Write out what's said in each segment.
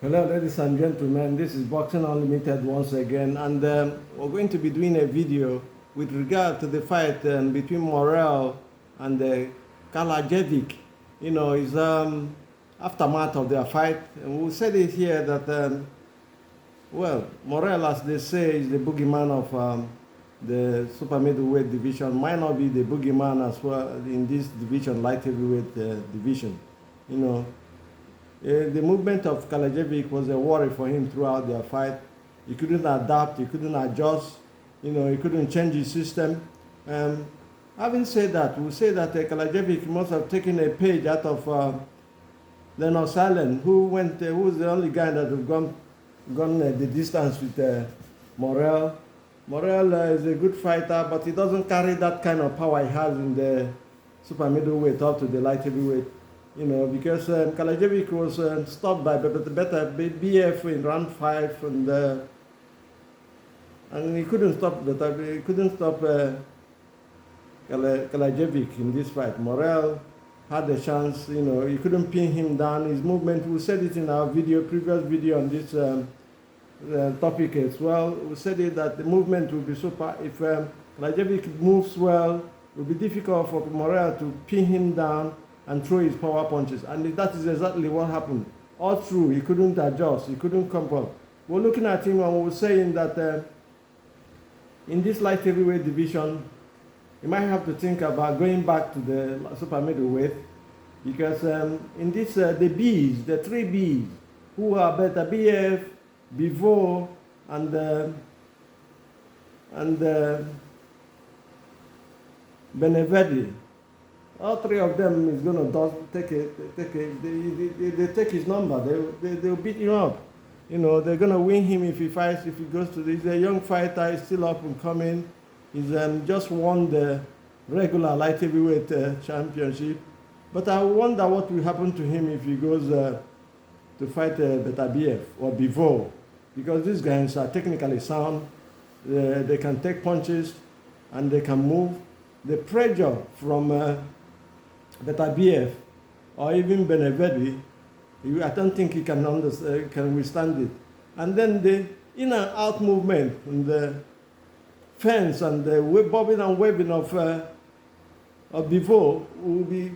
Hello, ladies and gentlemen. This is Boxing Unlimited once again, and we're going to be doing a video with regard to the fight between Morrell and Kalajdzic. It's aftermath of their fight, and we said it here that Morrell, as they say, is the boogeyman of the super middleweight division. Might not be the boogeyman as well in this division, light heavyweight division. You know, the movement of Kalajdzic was a worry for him throughout their fight. He couldn't adapt, he couldn't adjust, he couldn't change his system. Having said that, we say that Kalajdzic must have taken a page out of Leonard Allen, who was the only guy that have gone the distance with Morel. Morel is a good fighter, but he doesn't carry that kind of power he has in the super middleweight up to the light heavyweight. Because Kalajdzic was stopped by better BF in round 5, and he couldn't stop Kalajdzic in this fight. Morel had a chance, he couldn't pin him down. His movement, we said it in our previous video on this topic as well. We said it that the movement will be super. If Kalajdzic moves well, it will be difficult for Morel to pin him down and throw his power punches. And that is exactly what happened. All through, he couldn't adjust, he couldn't come up. We're looking at him and we're saying that in this light heavyweight division, you might have to think about going back to the super middleweight, because in this, the Bs, the 3 Bs, who are better, BF, Bivol, and Benevetti. All 3 of them is going to they take his number. They'll beat him up. They're going to win him if he fights, if he goes to he's a young fighter, he's still up and coming. He's just won the regular light heavyweight championship. But I wonder what will happen to him if he goes to fight Betabiev or Bivol. Because these guys are technically sound. They can take punches and they can move. The pressure from Betabiev or even Benevetti, I don't think he can withstand it. And then the in and out movement and the fence and the bobbing and waving of Bivol will be,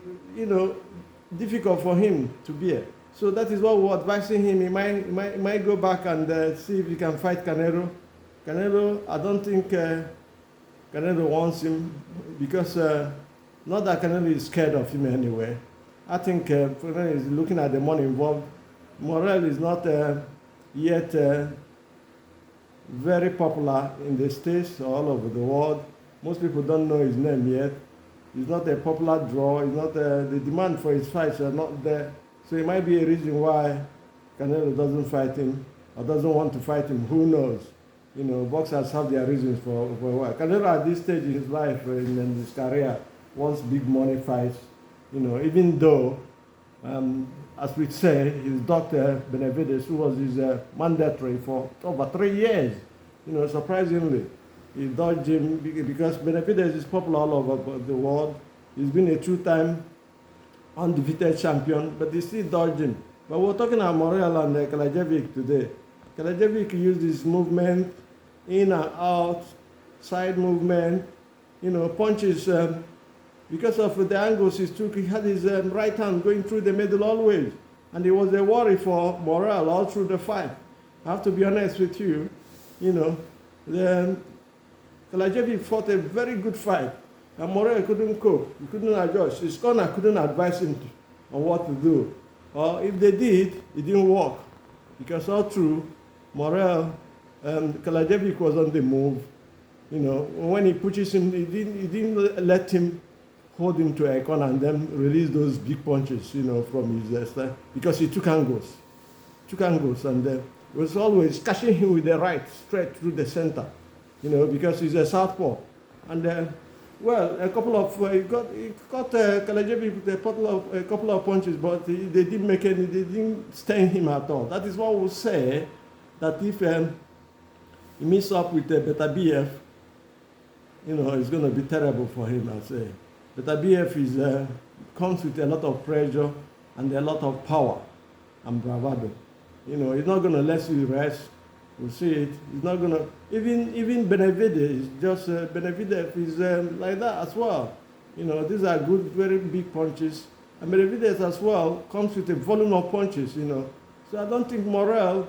difficult for him to bear. So that is what we're advising him. He might go back and see if he can fight Canelo. Canelo, I don't think Canelo wants him, because not that Canelo is scared of him anyway. I think Canelo is looking at the money involved. Morel is not yet very popular in the States or all over the world. Most people don't know his name yet. He's not a popular draw. He's not the demand for his fights are not there. So it might be a reason why Canelo doesn't fight him or doesn't want to fight him. Who knows? Boxers have their reasons for why. Canelo at this stage in his life, in his career, wants big money fights. Even though, as we say, his doctor Benavides, who was his mandatory for over 3 years, surprisingly, he dodged him because Benavides is popular all over the world. He's been a 2-time undefeated champion, but he still dodged him. But we're talking about Morel and Kalajdzic today. Kalajdzic used his movement, in and out, side movement, punches. Because of the angles he took, he had his right hand going through the middle always. And it was a worry for Morel all through the fight. I have to be honest with you, Kalajdzic fought a very good fight. And Morel couldn't cope, he couldn't adjust. His corner couldn't advise him on what to do. Or if they did, it didn't work. Because all through, Morel, Kalajdzic was on the move. When he pushes him, he didn't let him hold him to a corner and then release those big punches, from his style, because he took angles. And was always catching him with the right, straight through the center, because he's a southpaw. And a couple of he got Kalajdzic with a couple of punches, but they didn't make any. They didn't stain him at all. That is what we'll say. That if he meets up with Betabiev, it's going to be terrible for him. I say. Betabiev comes with a lot of pressure and a lot of power and bravado. You know, he's not going to let you rest. We'll see it. He's not going to, even Benavidez is just, Benavidez is like that as well. You know, these are good, very big punches. And Benavidez as well comes with a volume of punches, you know. So I don't think Morrell,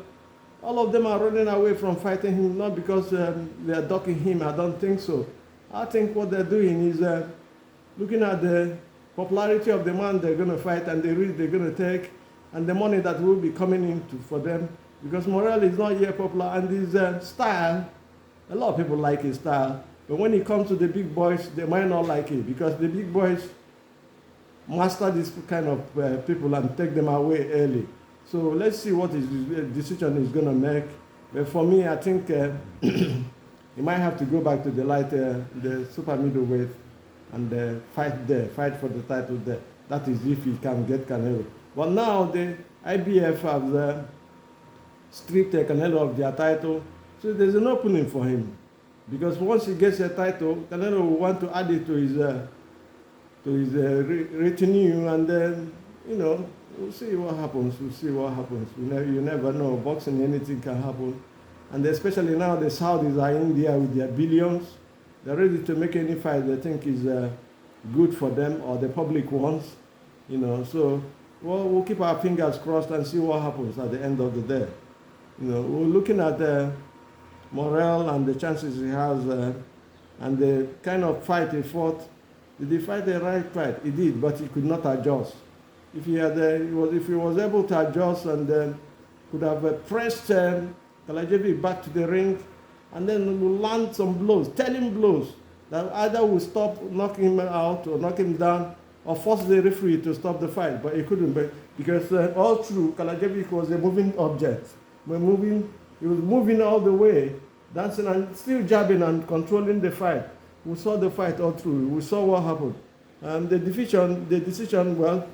all of them are running away from fighting him, not because they are ducking him. I don't think so. I think what they're doing is looking at the popularity of the man they're going to fight and the risk they're going to take and the money that will be coming in for them. Because Morel is not yet popular and his style, a lot of people like his style. But when it comes to the big boys, they might not like it because the big boys master this kind of people and take them away early. So let's see what his decision is going to make. But for me, I think he might have to go back to the super middleweight and fight there, fight for the title there. That is if he can get Canelo. But now the IBF have stripped Canelo of their title, so there's an opening for him. Because once he gets a title, Canelo will want to add it to his retinue, and then, you know, we'll see what happens. We'll see what happens. You never know. Boxing, anything can happen. And especially now the Saudis are in there with their billions. They're ready to make any fight they think is good for them or the public wants. You know, so we'll keep our fingers crossed and see what happens at the end of the day. You know, we're looking at Morel and the chances he has and the kind of fight he fought. Did he fight the right fight? He did, but he could not adjust. If he was able to adjust and could have pressed Kalajdzic back to the ring and then will land some blows, telling blows that either will stop, knock him out or knock him down or force the referee to stop the fight. But he couldn't, because all through, Kalajdzic was a moving object. He was moving all the way, dancing and still jabbing and controlling the fight. We saw the fight all through. We saw what happened. The decision, well,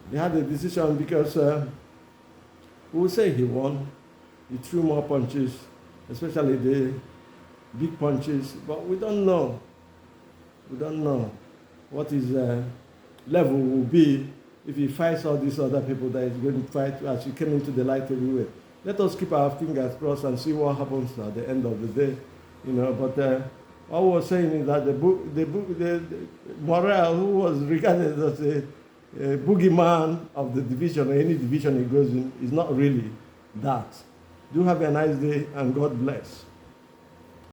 he had a decision because we will say he won. He threw more punches, especially the big punches, but we don't know. We don't know what his level will be if he fights all these other people that he's going to fight as he came into the light heavyweight. Let us keep our fingers crossed and see what happens at the end of the day. You know, but all we're saying is that the Morel, who was regarded as a boogeyman of the division or any division he goes in, is not really that. Do have a nice day and God bless.